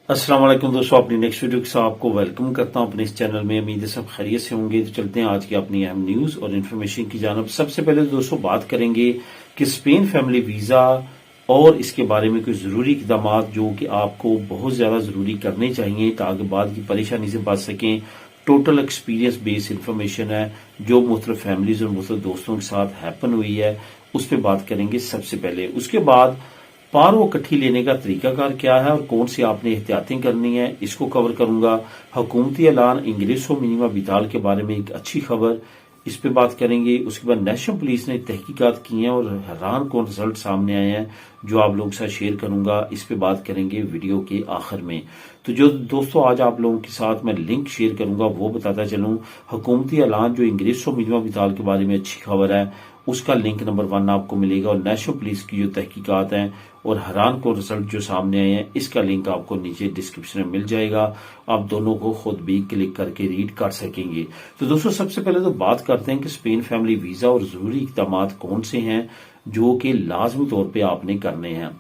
अस्सलाम वालेकुम दोस्तों, अपनी नेक्स्ट वीडियो के साथ आपको वेलकम करता हूं अपने इस चैनल में। उम्मीद है सब खैरियत से होंगे। तो चलते हैं आज की अपनी अहम न्यूज और इन्फॉर्मेशन की जानब। सबसे पहले तो दोस्तों बात करेंगे कि स्पेन फैमिली वीजा और इसके बारे में कुछ जरूरी इकदाम जो कि आपको बहुत ज्यादा जरूरी करने चाहिए ताकि बाद की परेशानी से बच सकें। टोटल एक्सपीरियंस बेस्ड इन्फॉर्मेशन है जो मुख्तलिफ फैमिलीज और मुख्तलिफ दोस्तों के साथ हैपन हुई है, उस पर बात करेंगे सबसे पहले। उसके बाद पारो इकट्ठी लेने का तरीकाकार क्या है और कौन सी आपने एहतियातें करनी है, इसको कवर करूंगा। हुकूमती ऐलान इंग्रेसो मिनिमा बिताल के बारे में एक अच्छी खबर, इस पे बात करेंगे। उसके बाद नेशनल पुलिस ने तहकीकात की हैं और हैरान कौन रिजल्ट सामने आए हैं जो आप लोगों के साथ शेयर करूंगा। इस पे बात करेंगे वीडियो के आखिर में। तो जो दोस्तों आज आप लोगों के साथ मैं लिंक शेयर करूंगा वो बताता चलूं। हुकूमती ऐलान जो इंग्रेसो मिनिमा बिताल के बारे में अच्छी खबर है, उसका लिंक नंबर 1 आपको मिलेगा। और नेशनल पुलिस की जो तहकीकात हैं और हैरान को रिजल्ट जो सामने आए हैं, इसका लिंक आपको नीचे डिस्क्रिप्शन में मिल जाएगा। आप दोनों को खुद भी क्लिक करके रीड कर सकेंगे। तो दोस्तों सबसे पहले तो बात करते हैं कि स्पेन फैमिली वीजा और जरूरी इकदाम कौन से हैं जो कि लाजमी तौर पे आपने करने हैं।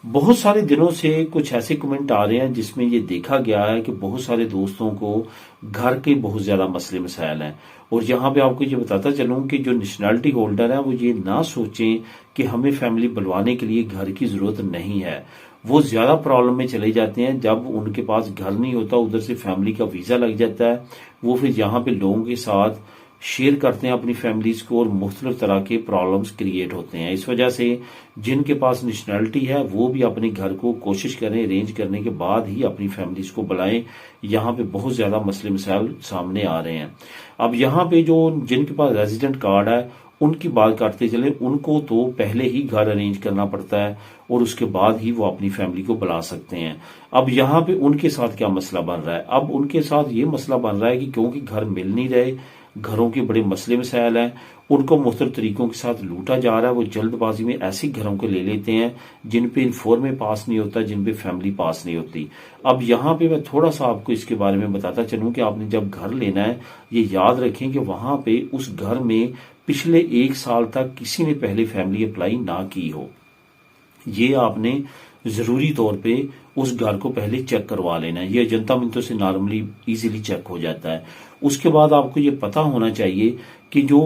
बहुत सारे दिनों से कुछ ऐसे कमेंट आ रहे हैं जिसमें ये देखा गया है कि बहुत सारे दोस्तों को घर के बहुत ज्यादा मसले मसाइल हैं। और यहाँ पे आपको ये बताता चलूं कि जो नेशनैलिटी होल्डर है वो ये ना सोचें कि हमें फैमिली बुलवाने के लिए घर की जरूरत नहीं है। वो ज्यादा प्रॉब्लम में चले जाते हैं जब उनके पास घर नहीं होता, उधर से फैमिली का वीजा लग जाता है। वो फिर यहाँ पे लोगों के साथ शेयर करते हैं अपनी फैमिलीज को और मुख्तलिफ तरह के प्रॉब्लम्स क्रिएट होते हैं। इस वजह से जिनके पास नेशनैलिटी है वो भी अपने घर को कोशिश करें अरेंज करने के बाद ही अपनी फैमिलीज को बुलाएं। यहाँ पे बहुत ज्यादा मसले मसाइल सामने आ रहे हैं। अब यहाँ पे जो जिनके पास रेजिडेंट कार्ड है उनकी बात करते चले, उनको तो पहले ही घर अरेंज करना पड़ता है और उसके बाद ही वो अपनी फैमिली को बुला सकते हैं। अब यहाँ पे उनके साथ क्या मसला बन रहा है? अब उनके साथ ये मसला बन रहा है कि क्योंकि घर मिल नहीं रहे, घरों के बड़े मसले मसाइल हैं, उनको मुख्तलिफ तरीकों के साथ लूटा जा रहा है। वो जल्दबाजी में ऐसे घरों को ले लेते हैं जिन पे इन्फॉर्मे पास नहीं होता, जिन पे फैमिली पास नहीं होती। अब यहाँ पे मैं थोड़ा सा आपको इसके बारे में बताता चलूं कि आपने जब घर लेना है ये याद रखें कि वहां पे उस घर में पिछले 1 साल तक किसी ने पहले फैमिली अप्लाई ना की हो। ये आपने जरूरी तौर पे उस घर को पहले चेक करवा लेना है। ये जनता मिनटों से नॉर्मली इजीली चेक हो जाता है। उसके बाद आपको ये पता होना चाहिए कि जो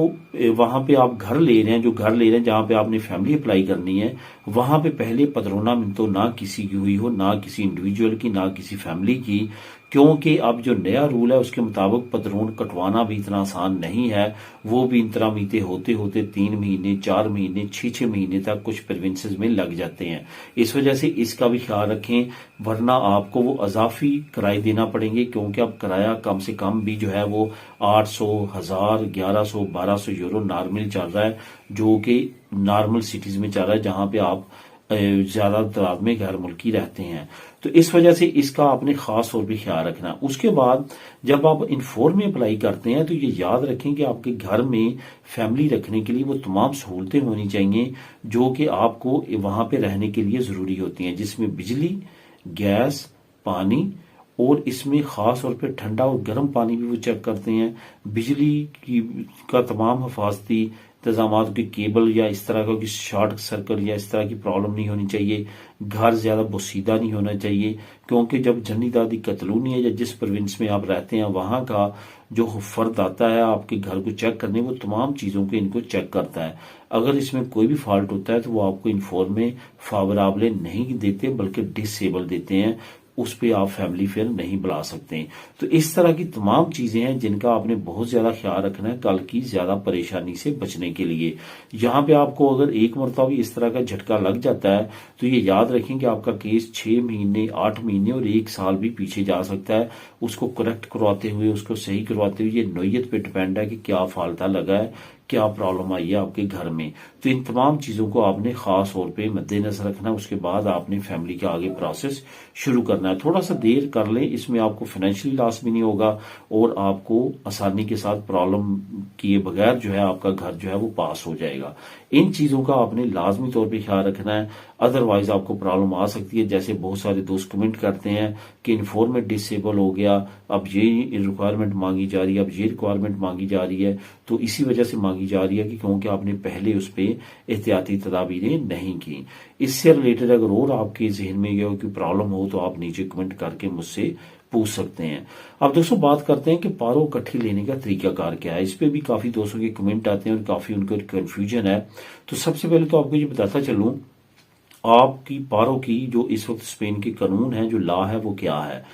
वहां पे आप घर ले रहे हैं, जो घर ले रहे हैं जहां पे आपने फैमिली अप्लाई करनी है, वहां पे पहले पदरोना मिनटों ना किसी की हुई हो, ना किसी इंडिविजुअल की, ना किसी फैमिली की। क्योंकि अब जो नया रूल है उसके मुताबिक पदरोन कटवाना भी इतना आसान नहीं है। वो भी इंतरामीते होते होते 3 महीने, 4 महीने, 6 महीने तक कुछ प्रोविंसेस में लग जाते हैं। इस वजह से इसका भी ख्याल रखें, वरना आपको वो अजाफी किराए देना पड़ेंगे। क्योंकि अब किराया कम से कम भी जो है वो 800, 1000, 1100, 1200 यूरो नॉर्मल चल रहा है, जो कि नॉर्मल सिटीज में चल रहा है जहां पे आप ज्यादा तादाद में गैर मुल्की रहते हैं। तो इस वजह से इसका आपने खास तौर पर ख्याल रखना। उसके बाद जब आप इन्फॉर्म में अप्लाई करते हैं तो ये याद रखें कि आपके घर में फैमिली रखने के लिए वो तमाम सहूलतें होनी चाहिए जो कि आपको वहां पे रहने के लिए जरूरी होती हैं, जिसमें बिजली, गैस, पानी और इसमें खास तौर पे ठंडा और गर्म पानी भी वो चेक करते हैं। बिजली की का तमाम हिफाजती इंतजाम की केबल या इस तरह का शॉर्ट सर्किट या इस तरह की प्रॉब्लम नहीं होनी चाहिए। घर ज्यादा बोसीदा नहीं होना चाहिए, क्योंकि जब जन्नी दादी कतलूनी है या जिस प्रोविंस में आप रहते हैं वहां का जो फर्द आता है आपके घर को चेक करने, वो तमाम चीजों को इनको चेक करता है। अगर इसमें कोई भी फॉल्ट होता है तो वो आपको इन्फॉर्म में फावराबले नहीं देते बल्कि डिसेबल देते हैं। उस पे आप फैमिली फिर नहीं बुला सकते। तो इस तरह की तमाम चीजें हैं जिनका आपने बहुत ज्यादा ख्याल रखना है कल की ज्यादा परेशानी से बचने के लिए। यहाँ पे आपको अगर एक मरतबा भी इस तरह का झटका लग जाता है तो ये याद रखें कि आपका केस 6 महीने, 8 महीने और 1 साल भी पीछे जा सकता है। उसको करेक्ट करवाते हुए, उसको सही करवाते हुए, ये नोयत पे डिपेंड है कि क्या फाल्टा लगा है, क्या प्रॉब्लम आई है आपके घर में। तो इन तमाम चीजों को आपने खास तौर पे मद्देनजर रखना है। उसके बाद आपने फैमिली का आगे प्रोसेस शुरू करना है। थोड़ा सा देर कर लें, इसमें आपको फाइनेंशियली लॉस भी नहीं होगा और आपको आसानी के साथ प्रॉब्लम किए बगैर जो है आपका घर जो है वो पास हो जाएगा। इन चीजों का आपने लाजमी तौर पर ख्याल रखना है, अदरवाइज आपको प्रॉब्लम आ सकती है। जैसे बहुत सारे दोस्त कमेंट करते हैं कि इन्फॉर्मेट डिसेबल हो गया, अब ये रिक्वायरमेंट मांगी जा रही है, अब ये रिक्वायरमेंट मांगी जा रही है। तो इसी वजह से मांगी मांगी जा रही है कि क्योंकि आपने पहले उस पर एहतियाती तदाबीरें नहीं की। इससे रिलेटेड अगर और आपके जहन में या कोई प्रॉब्लम हो तो आप नीचे कमेंट करके मुझसे पूछ सकते हैं। अब दोस्तों बात करते हैं कि पारो इकट्ठी लेने का तरीकाकार क्या है। इस पे भी काफी दोस्तों के कमेंट आते हैं और काफी उनको कंफ्यूजन है। तो सबसे पहले तो आपको ये बताता चलूं, आपकी पारो की जो इस वक्त स्पेन के कानून है, जो लॉ है, वो क्या है।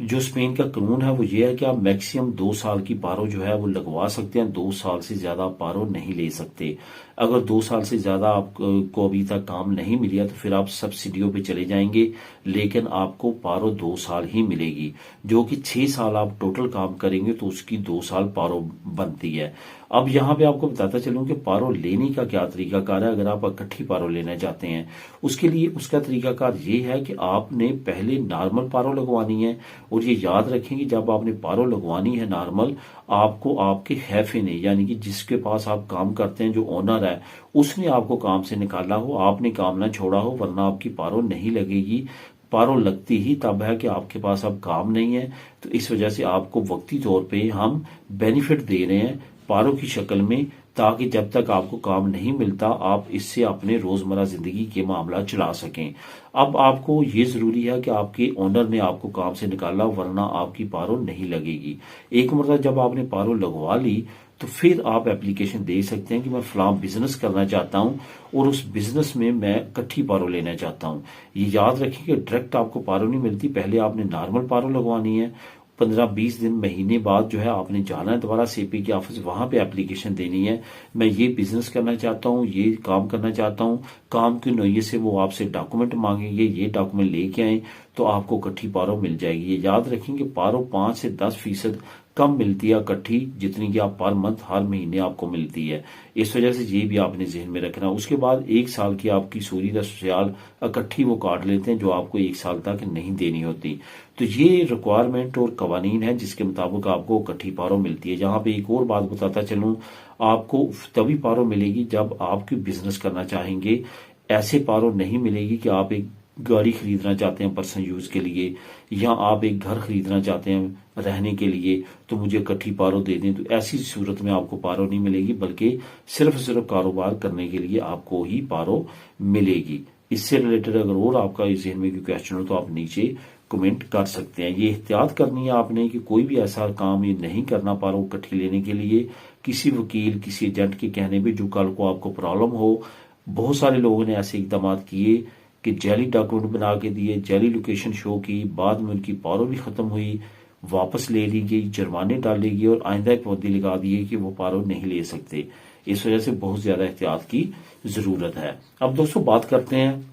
जो स्पेन का कानून है वो ये है कि आप मैक्सिमम 2 साल की पारो जो है वो लगवा सकते हैं। 2 साल से ज्यादा आप पारो नहीं ले सकते। अगर 2 साल से ज्यादा आपको अभी तक काम नहीं मिला तो फिर आप सब्सिडियों पे चले जाएंगे, लेकिन आपको पारो 2 साल ही मिलेगी। जो कि 6 साल आप टोटल काम करेंगे तो उसकी 2 साल पारो बनती है। अब यहाँ पे आपको बताता चलूं कि पारो लेने का क्या तरीकाकार है। अगर आप इकट्ठी पारो लेना चाहते हैं, उसके लिए उसका तरीकाकार ये है कि आपने पहले नॉर्मल पारो लगवानी है। और ये याद रखें कि जब आपने पारो लगवानी है नॉर्मल, आपको आपके हैफे ने, यानी कि जिसके पास आप काम करते हैं, जो ओनर है, उसने आपको काम से निकाला हो, आपने काम ना छोड़ा हो, वरना आपकी पारो नहीं लगेगी। पारो लगती ही तब है कि आपके पास अब काम नहीं है। तो इस वजह से आपको वक्ती तौर पे हम बेनिफिट दे रहे हैं पारो की शक्ल में, ताकि जब तक आपको काम नहीं मिलता आप इससे अपने रोजमर्रा जिंदगी के मामला चला सकें। अब आपको ये जरूरी है कि आपके ओनर ने आपको काम से निकाला, वरना आपकी पारो नहीं लगेगी। एक मरतबा जब आपने पारो लगवा ली तो फिर आप एप्लीकेशन दे सकते हैं कि मैं फलां बिजनेस करना चाहता हूं और उस बिजनेस में मैं इकट्ठी पारो लेना चाहता हूं। ये याद रखिए कि डायरेक्ट आपको पारो नहीं मिलती, पहले आपने नॉर्मल पारो लगवानी है। 15-20 दिन, महीने बाद जो है आपने जाना है दोबारा सीपी के ऑफिस, वहां पे एप्लीकेशन देनी है। मैं ये बिजनेस करना चाहता हूँ, ये काम करना चाहता हूँ। काम की नोयत से वो आपसे डॉक्यूमेंट मांगेंगे, ये डॉक्यूमेंट लेके आए तो आपको इकट्ठी पारो मिल जाएगी। ये याद रखेंगे पारो 5 से 10% कम मिलती है इकट्ठी, जितनी कि आप पर मंथ हर महीने आपको मिलती है। इस वजह से ये भी आपने जहन में रखना। उसके बाद 1 साल की आपकी सूरी दा ससुराल इकट्ठी वो काट लेते हैं, जो आपको 1 साल तक नहीं देनी होती। तो ये रिक्वायरमेंट और कवानीन है जिसके मुताबिक आपको इकट्ठी पारो मिलती है। जहां पे एक और बात बताता चलूं, आपको तभी पारो मिलेगी जब आप कोई बिजनेस करना चाहेंगे। ऐसे पारो नहीं मिलेगी कि आप एक गाड़ी खरीदना चाहते हैं पर्सनल यूज के लिए, या आप एक घर खरीदना चाहते हैं रहने के लिए तो मुझे इकट्ठी पारो दे दें। तो ऐसी सूरत में आपको पारो नहीं मिलेगी, बल्कि सिर्फ कारोबार करने के लिए आपको ही पारो मिलेगी। इससे रिलेटेड अगर और आपका इस जहन में कोई क्वेश्चन हो तो आप नीचे कमेंट कर सकते हैं। ये एहतियात करनी है आपने कि कोई भी ऐसा काम ये नहीं करना पारो इकट्ठी लेने के लिए किसी वकील, किसी एजेंट के कहने पे, जो कल को आपको प्रॉब्लम हो। बहुत सारे लोगों ने ऐसे इकदाम किए कि जाली डॉक्यूमेंट बना के दिए, जाली लोकेशन शो की, बाद में उनकी पारो भी खत्म हुई, वापस ले ली गई, जुर्माने डाले गए और आइंदा पाबंदी लगा दिए कि वो पारो नहीं ले सकते। इस वजह से बहुत ज्यादा एहतियात की जरूरत है। अब दोस्तों बात करते हैं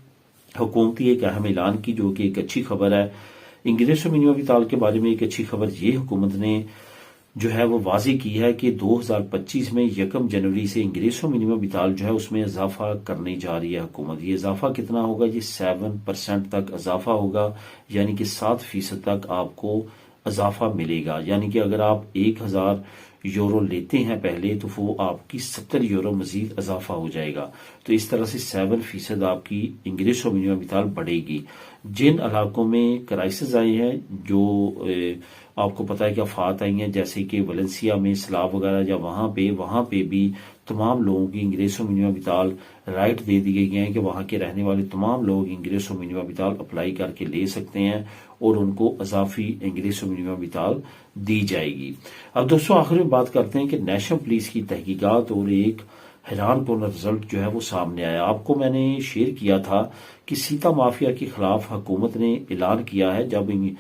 हुकूमती एक अहम ऐलान की, जो कि एक अच्छी खबर है। इंग्रेसो मिनिमम विताल के बारे में एक अच्छी खबर ये हुकूमत ने जो है वो वाजे की है कि 2025 में 1 जनवरी से इंग्रेसो मिनिमम विताल जो है उसमें इजाफा करने जा रही है हुकूमत। ये इजाफा कितना होगा? ये 7% तक इजाफा होगा, यानी कि 7% तक आपको इजाफा मिलेगा। यानी कि अगर आप 1000 यूरो लेते हैं पहले, तो वो आपकी 70 यूरो मजीद इजाफा हो जाएगा। तो इस तरह से 7% आपकी इंग्रेसो मिनिमम विताल बढ़ेगी। जिन इलाकों में क्राइसिस आए हैं, जो आपको पता है कि आफात आई हैं, जैसे कि वलेंसिया में, सलाब वगैरह, या वहां पे भी तमाम लोगों की इंग्रेसो मिनिमम विताल राइट दे दिए गए हैं कि वहां के रहने वाले तमाम लोग इंग्रेसो मिनिमम विताल अप्लाई करके ले सकते हैं और उनको अजाफी इंग्रेसो मिनिमम विताल दी जाएगी। अब दोस्तों आखिर में बात करते हैं कि नेशनल पुलिस की तहकीकात और एक हैरान कुन रिजल्ट जो है वो सामने आया। आपको मैंने शेयर किया था कि सीता माफिया के खिलाफ हुकूमत ने ऐलान किया है। जब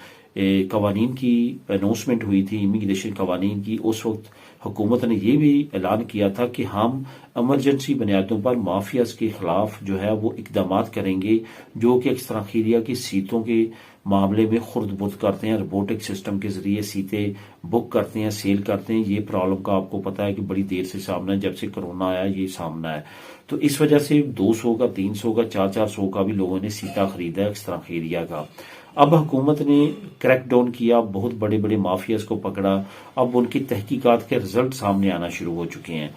कवानीन की अनाउंसमेंट हुई थी, इमिग्रेशन कवानीन की, उस वक्त हुकूमत ने यह भी ऐलान किया था कि हम इमरजेंसी बुनियादों पर माफियाज के खिलाफ जो है वो इकदाम करेंगे, जो कि एक्सतराखीरिया की सीटों के मामले में खुर्द बुर्द करते हैं, रोबोटिक सिस्टम के जरिए सीटें बुक करते हैं, सेल करते हैं। ये प्रॉब्लम का आपको पता है कि बड़ी देर से सामना है, जब से कोरोना आया ये सामना है। तो इस वजह से 200 का, 300 का, 400 का भी लोगों ने सीटा खरीदा है एक्सतराखीरिया का। अब हुकूमत ने क्रैकडाउन किया, बहुत बड़े बड़े माफियाज को पकड़ा। अब उनकी तहकीकात के रिजल्ट सामने आना शुरू हो चुके हैं।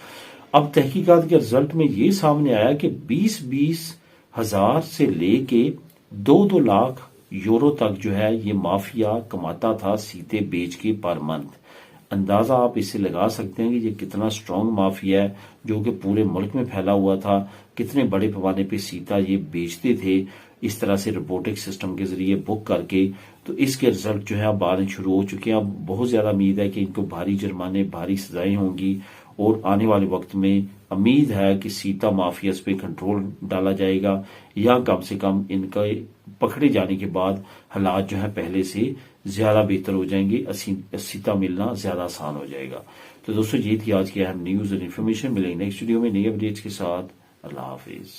अब तहकीकात के रिजल्ट में ये सामने आया कि 20-20 हजार से लेके 2-2 लाख यूरो तक जो है ये माफिया कमाता था सीटें बेच के पर मंथ। अंदाजा आप इससे लगा सकते हैं कि ये कितना स्ट्रांग माफिया है जो कि पूरे मुल्क में फैला हुआ था। कितने बड़े पैमाने पे सीता ये बेचते थे इस तरह से रोबोटिक सिस्टम के जरिए बुक करके। तो इसके रिजल्ट जो है अब आने शुरू हो चुके हैं। अब बहुत ज्यादा उम्मीद है कि इनको भारी जुर्माने, भारी सजाएं होंगी और आने वाले वक्त में उम्मीद है कि सीता माफियाज पे कंट्रोल डाला जाएगा या कम से कम इनका पकड़े जाने के बाद हालात जो है पहले से ज्यादा बेहतर हो जाएंगे, सीता मिलना ज्यादा आसान हो जाएगा। तो दोस्तों ये थी आज की अहम न्यूज और इन्फॉर्मेशन। मिलेंगे नेक्स्ट वीडियो में नई अपडेट्स के साथ। अल्लाह हाफिज।